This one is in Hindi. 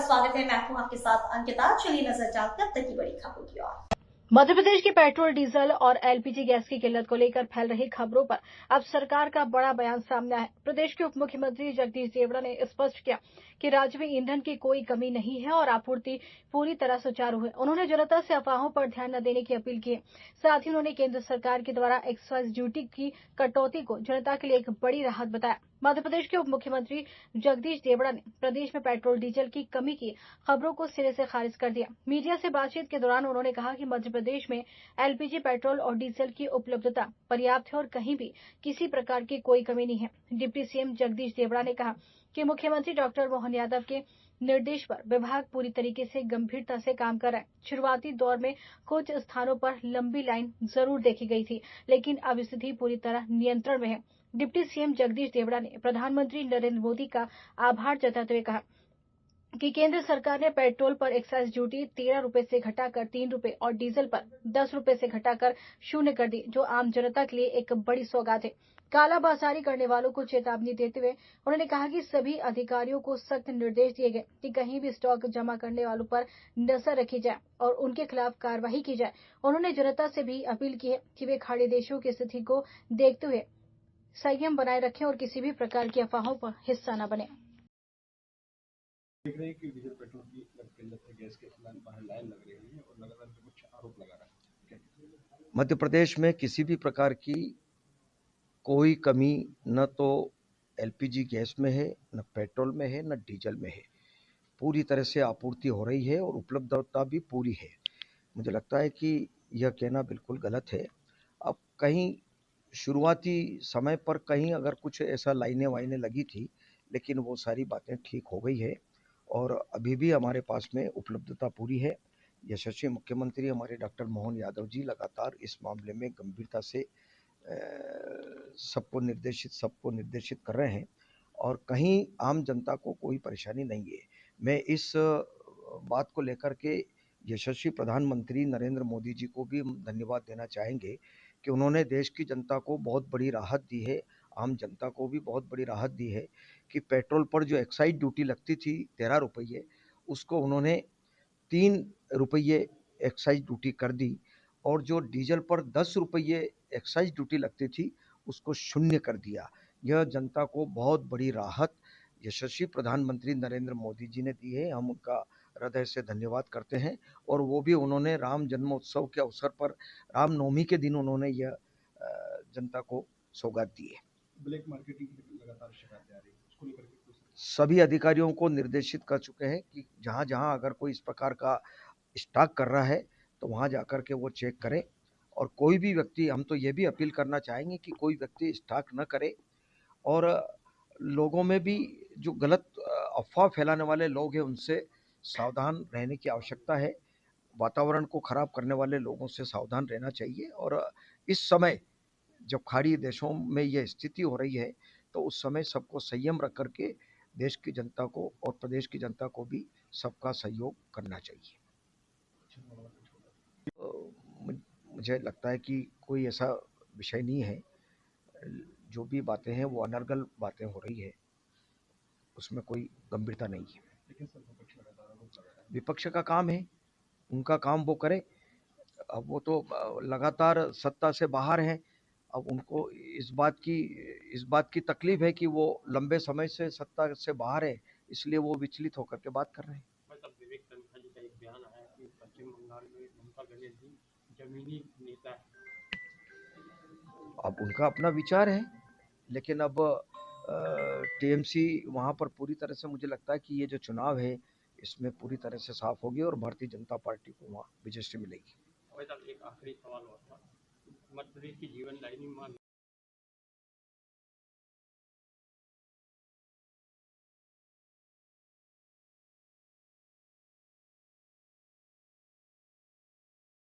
स्वागत है। मैं हूं आपके साथ अंकिता। चलिए नजर डालते हैं अब तक की बड़ी खबरों की ओर। मध्य प्रदेश की पेट्रोल, डीजल और एलपीजी गैस की किल्लत को लेकर फैल रही खबरों पर अब सरकार का बड़ा बयान सामने आया है। प्रदेश के उप मुख्यमंत्री जगदीश देवड़ा ने स्पष्ट किया कि राज्य में ईंधन की कोई कमी नहीं है और आपूर्ति पूरी तरह सुचारू है। उन्होंने जनता से अफवाहों पर ध्यान न देने की अपील की है। साथ ही उन्होंने केंद्र सरकार के द्वारा एक्साइज ड्यूटी की कटौती को जनता के लिए एक बड़ी राहत बताया। मध्य प्रदेश के उप मुख्यमंत्री जगदीश देवड़ा ने प्रदेश में पेट्रोल डीजल की कमी की खबरों को सिरे से खारिज कर दिया। मीडिया से बातचीत के दौरान उन्होंने कहा कि मध्य प्रदेश में एलपीजी, पेट्रोल और डीजल की उपलब्धता पर्याप्त है और कहीं भी किसी प्रकार की कोई कमी नहीं है। डिप्टी सीएम जगदीश देवड़ा ने कहा कि मुख्यमंत्री डॉक्टर मोहन यादव के निर्देश पर विभाग पूरी तरीके से गंभीरता से काम कर रहा है। शुरुआती दौर में कुछ स्थानों पर लंबी लाइन जरूर देखी गई थी, लेकिन अब स्थिति पूरी तरह नियंत्रण में है। डिप्टी सीएम जगदीश देवड़ा ने प्रधानमंत्री नरेंद्र मोदी का आभार जताते हुए कहा कि केंद्र सरकार ने पेट्रोल पर एक्साइज ड्यूटी 13 रुपए से घटाकर 3 रुपए और डीजल पर 10 रुपए से घटाकर 0 कर दी, जो आम जनता के लिए एक बड़ी सौगात है। कालाबाजारी करने वालों को चेतावनी देते हुए उन्होंने कहा कि सभी अधिकारियों को सख्त निर्देश दिए गए कि कहीं भी स्टॉक जमा करने वालों पर नजर रखी जाए और उनके खिलाफ कार्रवाई की जाए। उन्होंने जनता से भी अपील की है कि वे खाड़ी देशों की स्थिति को देखते हुए संयम बनाए रखें और किसी भी प्रकार की अफवाहों पर हिस्सा न बने। देख रहे हैं कि डीजल पेट्रोल की किल्लत है, गैस के बाहर लाइन लग रही है और लगातार कुछ आरोप लगा रहा है। मध्य प्रदेश में किसी भी प्रकार की कोई कमी न तो एलपीजी गैस में है, न पेट्रोल में है, न डीजल में है। पूरी तरह से आपूर्ति हो रही है और उपलब्धता भी पूरी है। मुझे लगता है कि यह कहना बिल्कुल गलत है। अब कहीं शुरुआती समय पर कहीं अगर कुछ ऐसा लाइनें वाइनें लगी थी, लेकिन वो सारी बातें ठीक हो गई है और अभी भी हमारे पास में उपलब्धता पूरी है। यशस्वी मुख्यमंत्री हमारे डॉक्टर मोहन यादव जी लगातार इस मामले में गंभीरता से सबको निर्देशित कर रहे हैं और कहीं आम जनता को कोई परेशानी नहीं है। मैं इस बात को लेकर के यशस्वी प्रधानमंत्री नरेंद्र मोदी जी को भी धन्यवाद देना चाहेंगे कि उन्होंने देश की जनता को बहुत बड़ी राहत दी है, आम जनता को भी बहुत बड़ी राहत दी है कि पेट्रोल पर जो एक्साइज ड्यूटी लगती थी 13 रुपये, उसको उन्होंने 3 रुपये एक्साइज ड्यूटी कर दी और जो डीजल पर 10 रुपये एक्साइज ड्यूटी लगती थी उसको 0 कर दिया। यह जनता को बहुत बड़ी राहत यशस्वी प्रधानमंत्री नरेंद्र मोदी जी ने दी है। हम उनका हृदय से धन्यवाद करते हैं और वो भी उन्होंने राम जन्मोत्सव के अवसर पर रामनवमी के दिन उन्होंने यह जनता को सौगात दी है। ब्लैक मार्केटिंग की लगातार शिकायत आ रही है, उसको लेकर के सभी अधिकारियों को निर्देशित कर चुके हैं कि जहां जहां अगर कोई इस प्रकार का स्टॉक कर रहा है तो वहां जाकर के वो चेक करें और कोई भी व्यक्ति, हम तो ये भी अपील करना चाहेंगे कि कोई व्यक्ति स्टॉक न करे और लोगों में भी जो गलत अफवाह फैलाने वाले लोग हैं उनसे सावधान रहने की आवश्यकता है। वातावरण को खराब करने वाले लोगों से सावधान रहना चाहिए और इस समय जब खाड़ी देशों में यह स्थिति हो रही है तो उस समय सबको संयम रख करके देश की जनता को और प्रदेश की जनता को भी सबका सहयोग करना चाहिए। मुझे लगता है कि कोई ऐसा विषय नहीं है, जो भी बातें हैं वो अनर्गल बातें हो रही है, उसमें कोई गंभीरता नहीं है। विपक्ष का काम है, उनका काम वो करे। अब वो तो लगातार सत्ता से बाहर हैं। अब उनको इस बात की तकलीफ है कि वो लंबे समय से सत्ता से बाहर है, इसलिए वो विचलित होकर के बात कर रहे हैं। विवेक तन्खा जी का एक बयान आया कि पश्चिम बंगाल में ममता गणेश जी जमीनी नेता है। अब उनका अपना विचार है, लेकिन अब टीएमसी वहाँ पर पूरी तरह से, मुझे लगता है कि ये जो चुनाव है इसमें पूरी तरह से साफ होगी और भारतीय जनता पार्टी को वहाँ विजयश्री मिलेगी। एक आखिरी सवाल और था, मध्य प्रदेश की जीवन लाइनिंग